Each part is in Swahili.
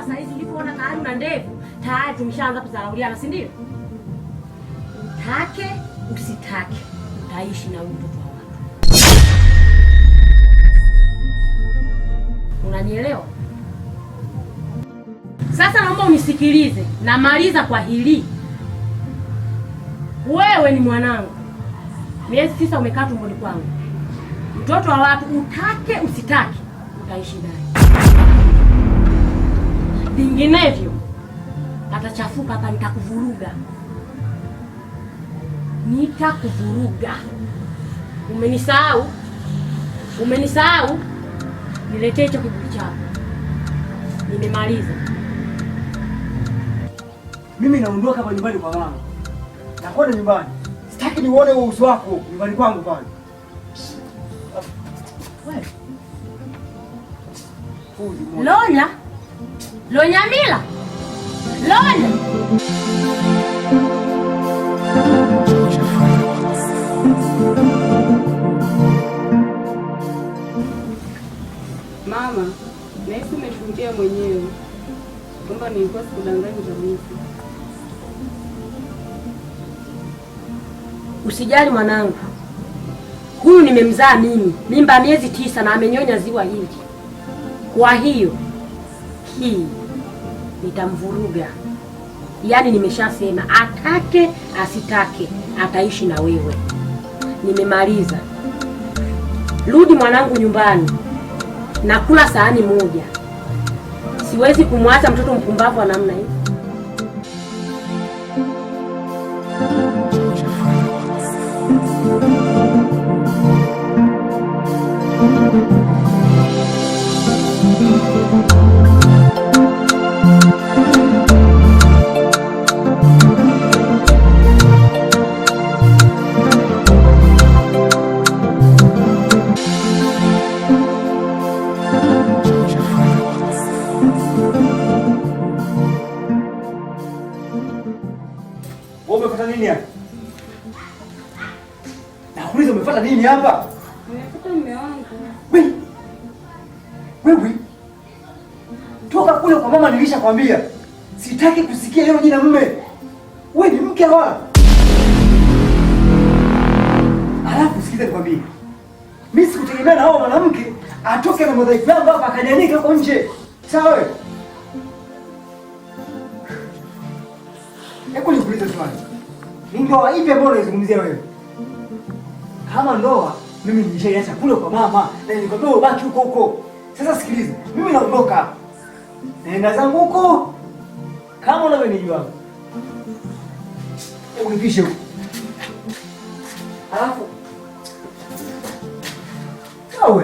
saa hizi ulipoona tayari una ndevu, tayari tumeshaanza kudharauliana, si ndio? Take usitake, utaishi na huyu mtoto wa watu. Unanielewa? Sasa naomba unisikilize, namaliza kwa hili. Wewe ni mwanangu, miezi 9 umekaa tumboni kwangu. Mtoto wa watu, utake usitake, utaishi naye. Vinginevyo atachafuka hapa, nitakuvuruga. Nitakuvuruga. Umenisahau? Umenisahau? Niletee hicho kiburi chako. Nimemaliza. Mimi naondoka hapa nyumbani kwa mama. Nakwenda nyumbani. Sitaki nione uso wako nyumbani kwangu pale. Wewe. Lonya? Lonyamila? Lonya? Mama, nahisi umeshuhudia mwenyewe kwamba nilikuwa sikudanganya kabisa. Usijali mwanangu, huyu nimemzaa mimi, mimba miezi 9 na amenyonya ziwa hili. Kwa hiyo hii nitamvuruga. Yaani nimeshasema atake asitake ataishi na wewe. Nimemaliza. Rudi mwanangu nyumbani. Nakula sahani moja. Siwezi kumwacha mtoto mpumbavu wa namna hii. Umefuata nini hapa? Nakuuliza umefuata nini hapa? Nimefuata mume wangu. Wewe. Toka kule kwa mama, nilishakwambia. Sitaki kusikia hilo jina mume. Wewe ni mke wa. Alafu sikiza nikwambie. Mimi sikutegemea na hao mwanamke atoke na madhaifu yangu hapa akanianika huko nje. Sawa wewe? Hebu nikuulize swali. Ni ndoa ipi ambayo unaizungumzia wewe? Kama ndoa, mimi nilishaiacha kule kwa mama na nilikwambia ubaki huko huko. Sasa sikiliza, mimi naondoka. Naenda zangu huko. Kama unavyonijua. Hebu nipishe huko. Alafu. Sawa.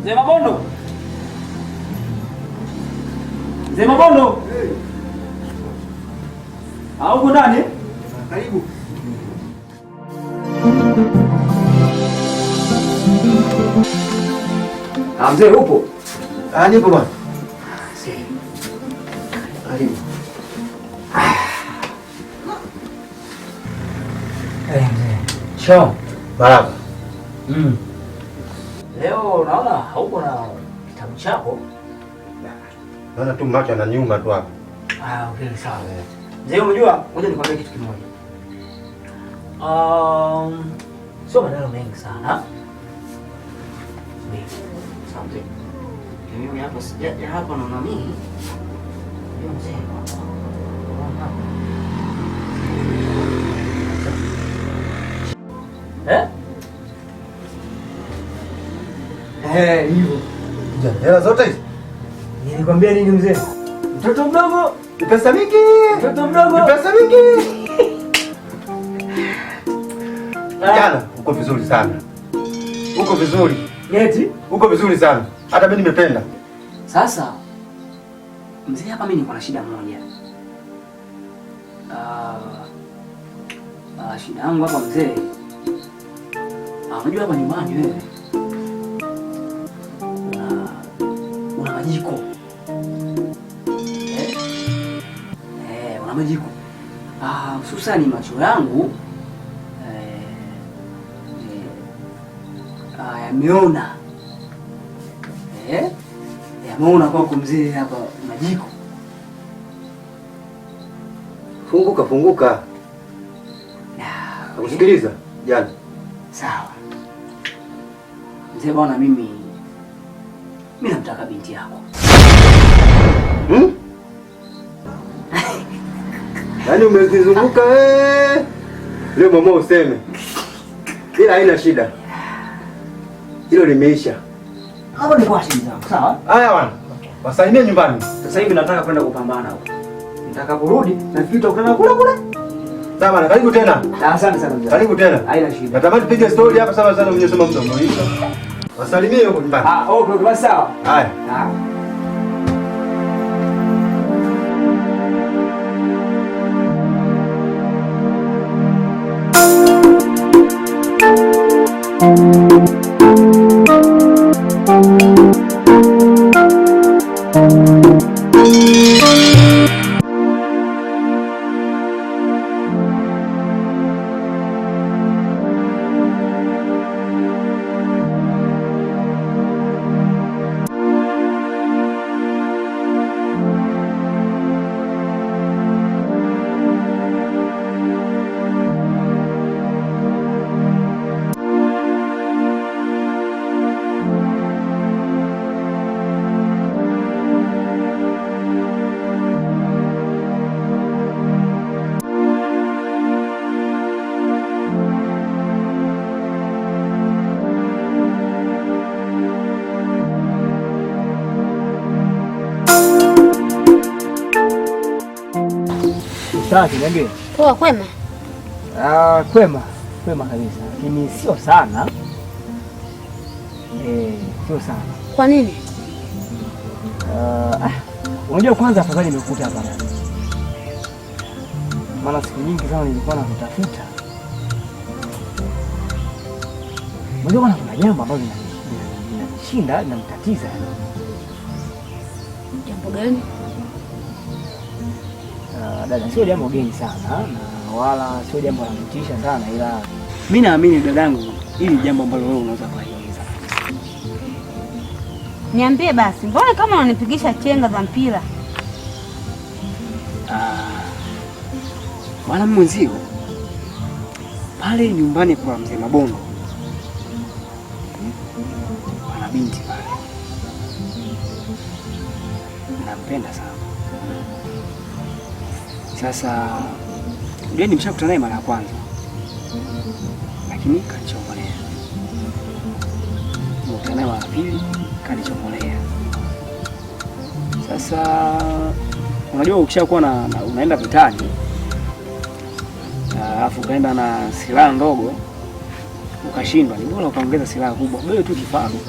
Mzee Mabondo. Mzee Mabondo. Uko ndani? Karibu. Mzee upo? Nipo bwana. Karibu. Chao. Baraka. Leo naona hauko na kitabu chako. Naona tu macho ananiuma tu hapa. Okay, sawa. Mzee, unajua, ngoja nikwambie kitu kimoja. Sio maneno mengi sana. Asante. Mimi hapa sijaja hapa na nani? Ndio mzee. Hivyo. Hela zote hizi? Nilikwambia nini mzee? Mtoto mdogo, ni pesa mingi. Mtoto mdogo, ni pesa mingi. Jana, uko vizuri sana. Uko vizuri. Eti? Uko vizuri sana. Hata mimi nimependa. Sasa mzee, hapa mimi niko na shida moja. Shida yangu hapa mzee. Unajua hapa nyumbani wewe. Una majiko. Una majiko. Hususani macho yangu yameona. Yameona kwako mzee hapa majiko. Funguka. Usikiliza jana. Sawa. Mzee bwana, mimi namtaka binti yako. Yaani umezizunguka leo mama useme. Ila haina shida. Hilo limeisha. Hapo ni kwa shida zangu, sawa? Haya bwana. Wasaidie nyumbani. Sasa hivi nataka kwenda kupambana huko. Nitakaporudi nafikiri tutakutana kule. Sawa bwana, karibu tena. Asante sana mzee. Karibu tena. Haina shida. Natamani tupige story hapa sana mnyosoma mdomo hiyo. Wasalimie huko nyumbani. Okay, basi sawa. Haya. Sasa niambie. Poa, kwema? Kwema kabisa. Lakini sio sana. Sio sana. Kwa nini? Unajua kwanza afadhali nimekuta hapa. Maana siku nyingi sana nilikuwa nakutafuta. Unajua kuna jambo ambalo linanishinda, linanitatiza. Jambo gani? Dada, sio jambo geni sana na wala sio jambo la kutisha sana, ila mimi naamini dadangu, hili jambo ambalo wewe unaweza kueleza. Niambie basi, mbona kama unanipigisha chenga za mpira? Bwana mwenzio pale nyumbani kwa mzee Mabondo ana binti pale, nampenda sana. Sasa ndio nimeshakutana naye mara ya kwanza, lakini kanichomolea. Nimekutana naye mara ya pili, kanichomolea. Sasa unajua ukishakuwa unaenda vitani alafu ukaenda na silaha ndogo ukashindwa, ni bora ukaongeza silaha kubwa, wewe tu kifaru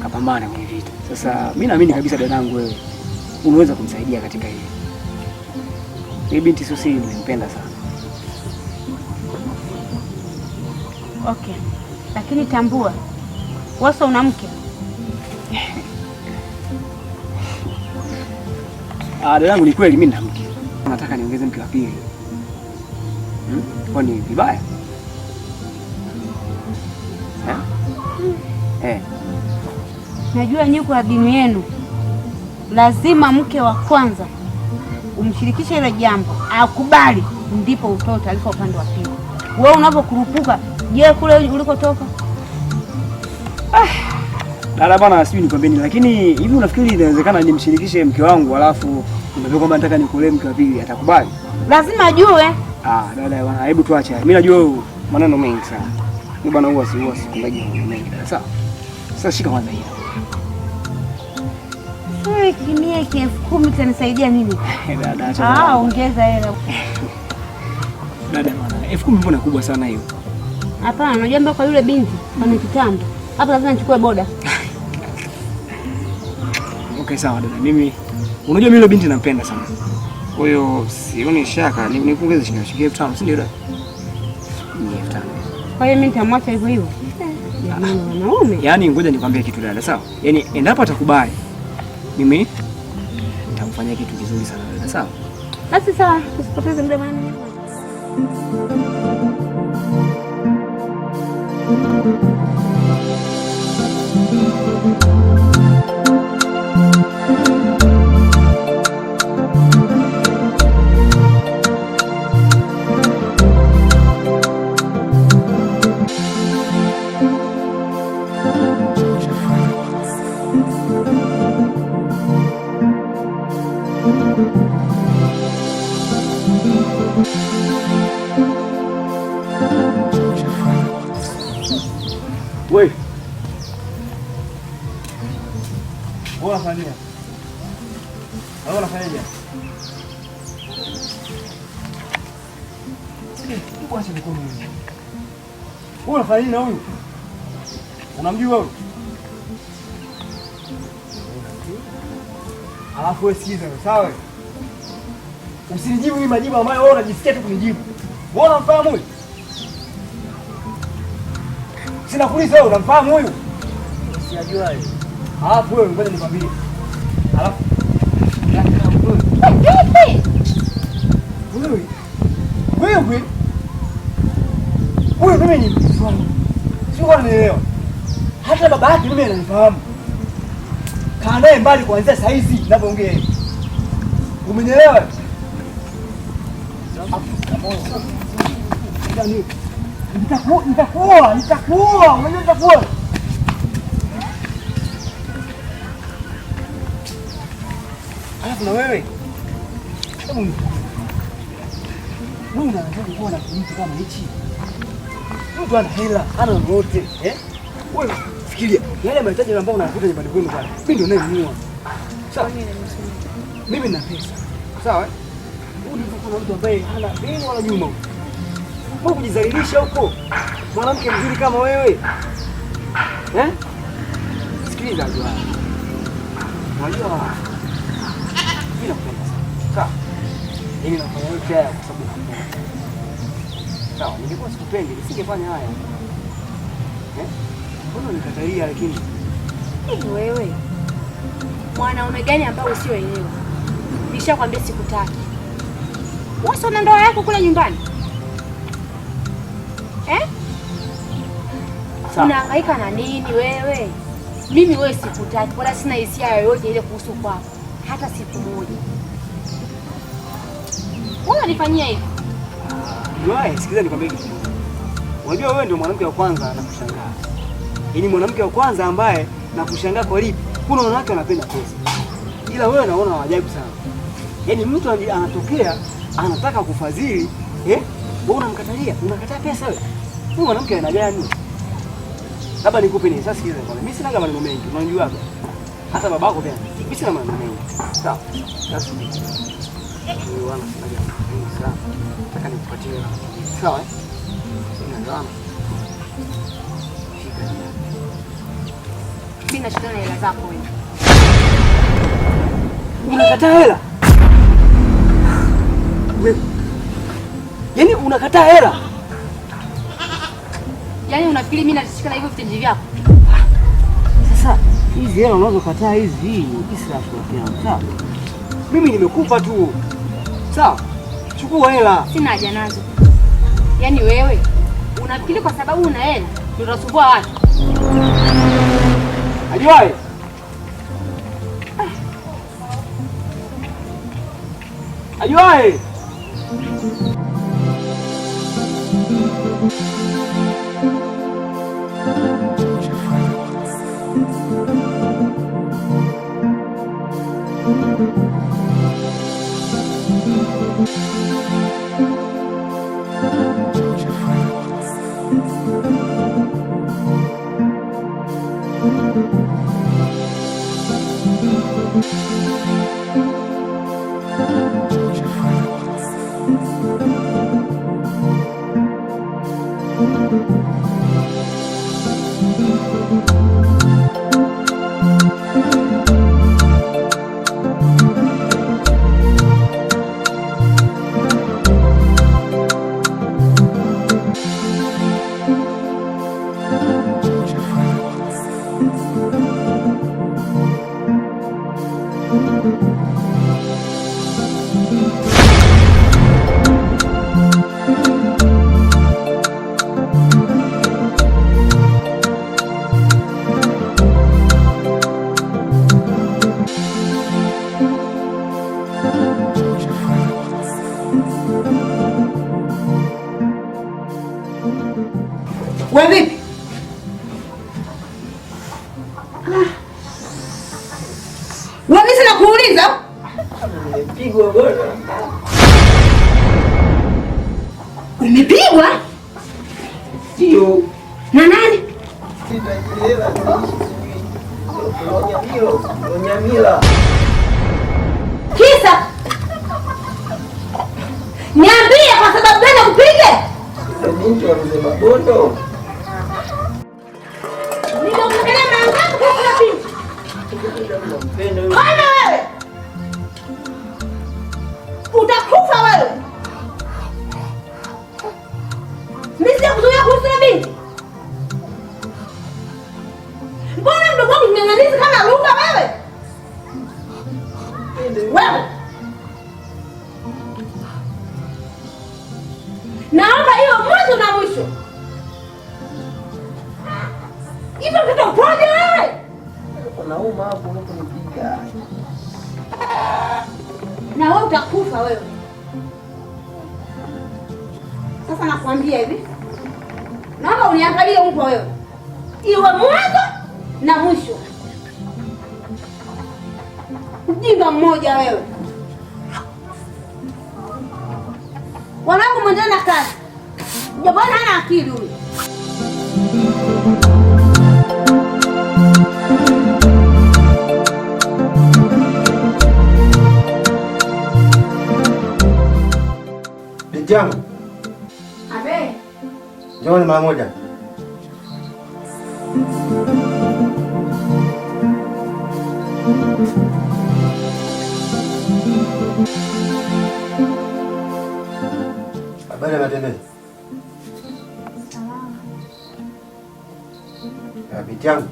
kapambana kwenye vita. Sasa mimi naamini kabisa dadangu, wewe unaweza kumsaidia katika hili. Hii binti Susi nimempenda sana. Okay. Lakini tambua, wewe una mke? Dadangu, ni kweli mimi nina mke. Nataka niongeze mke wa pili. Kwani vibaya? Najua nyuko ya dini yenu lazima mke wa kwanza umshirikishe ile jambo, akubali, ndipo utoe taarifa upande wa pili. Wewe unapokurupuka, je, kule ulikotoka? Dada bana, sijui nikwambie nini, lakini hivi unafikiri inawezekana nimshirikishe mke wangu alafu unajua kwamba nataka nikuolee mke wa pili, atakubali? Lazima ajue. Dada bana, hebu tuache. Mimi najua maneno mengi sana. Mimi bana huwa sikumbaji maneno mengi. Sawa? Sasa shika kwanza hiyo. Wewe kimie 10,000 itanisaidia nini? Dada acha. Ongeza hela. Dada bwana, 10,000 mbona kubwa sana hiyo? Hapana, unajua mbona kwa yule binti ana kitambo. Hapa lazima nichukue boda. Okay, sawa dada. Mimi unajua mimi yule binti nampenda sana. Kwa hiyo sioni shaka nikuongeze shilingi 5,000, si ndio dada? 5,000. Kwa hiyo mimi nitamwacha hivyo hivyo. Jamani wanaume. Yaani ngoja nikwambie kitu dada, sawa? Yaani endapo atakubali mimi nitamfanyia kitu kizuri sana dada, sawa? Basi sawa, usipoteze muda bwana. Wewe. Bora fanya. Bora fanya. Kwa sababu kwa nini? Bora fanya na huyu. Unamjua wewe? Alafu wewe sikiza, sawa? Usinijibu mimi majibu ambayo wewe unajisikia tu kunijibu. Bora mfahamu huyu. Sina kuuliza wewe unamfahamu huyu? Sijajua wewe. Alafu wewe ngoja nikwambie. Alafu wewe mimi ni mtu wangu. Sio kwa nielewa. Hata baba yake mimi ananifahamu. Kaa naye mbali kuanzia saa hizi ninapoongea hivi. Umenielewa? Nitakuoa. Unajua nitakuoa. Alafu na wewe. Wewe unataka kuwa na mtu kama hichi? Mtu ana hela, ana lolote, Wewe fikiria, yale mahitaji ambayo unakuta nyumbani kwenu bwana. Mimi ndio nayenunua. Sawa? Mimi nina pesa. Sawa? Kuna mtu ambaye hana mbele wala nyuma. Mbona kujidhalilisha huko? Mwanamke mzuri kama wewe. Sikiliza jua. Unajua bila kupenda sana. Sawa? Mimi nafanya yote haya kwa sababu nakupenda. Sawa, ningekuwa sikupendi, nisingefanya haya. Mbona unikatalia lakini? Hivi wewe mwanaume gani ambao usioelewa? Nishakwambia sikutaki. Wewe una ndoa yako kule nyumbani. Unahangaika na nini wewe? Mimi wewe sikutaki, wala sina hisia yoyote ile kuhusu kwako. Hata siku moja. Wewe unanifanyia hivi? Wewe sikiliza nikwambie kitu. Unajua wewe ndio mwanamke wa kwanza nakushangaa. Yaani mwanamke wa kwanza ambaye nakushangaa kwa lipi? Kuna wanawake wanapenda pesa. Ila wewe naona waajabu sana. Yaani mtu anatokea anataka kufadhili, wewe unamkatalia, unakataa pesa wewe. Wewe mwanamke ana gani? Labda nikupe nini? Sasa sikiliza bwana. Mimi sina maneno mengi, unajua hapa. Hata babako pia. Mimi sina maneno mengi. Sawa. Sasa wewe wana sina gani? Sawa. Nataka nikupatie. Sawa? Sina drama. Mimi nashindana na hela zako wewe. Unakataa hela? Wewe. Yaani unakataa hela? Yaani unafikiri mimi nashika na hivyo vitendo vyako? Sasa hizi hela unazokataa hizi israfu yangu. Sawa? Mimi nimekupa tu. Sawa? Chukua hela. Sina haja nazo. Yaani wewe unafikiri kwa sababu una hela ndio unasumbua watu? Ajuaye? Ajuaye? Thank you. Wewe vipi? Wewe mimi sina kuuliza. Nimepigwa bwana. Umepigwa? Ndio. Na nani? Onyamila. Kisa? Niambie kwa sababu gani upige? Binti wa mzee Mabondo. Nimeongelea mara ngapi kwa binti? Kama wewe utakufa wewe. Mimi sikuzuia kuhusu binti. Mbona mdogo wangu mnyang'anizi kama lunga wewe? Wewe. Naomba hiyo mwanzo na mwisho. Hivyo mtoto upoje wewe? Unauma hapo unaponipiga. Na wewe utakufa wewe. Sasa nakwambia hivi. Naomba uniangalie huko wewe. Iwe mwanzo na mwisho. Mjinga mmoja wewe. Wanangu mwendeni na kazi. Jabana hana akili huyu. Binti yangu. Abe. Njoo mara moja. Habari ya matembezi? Binti yangu.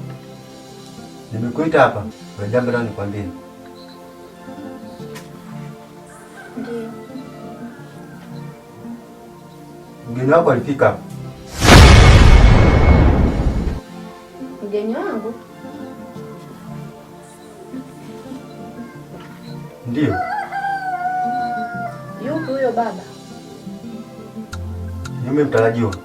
Nimekuita hapa. Kwa jambo la nikwambie. Ndio. Mgeni wako alifika hapa. Mgeni wangu? Ndio. Yupi huyo baba? Yume mtarajiwa.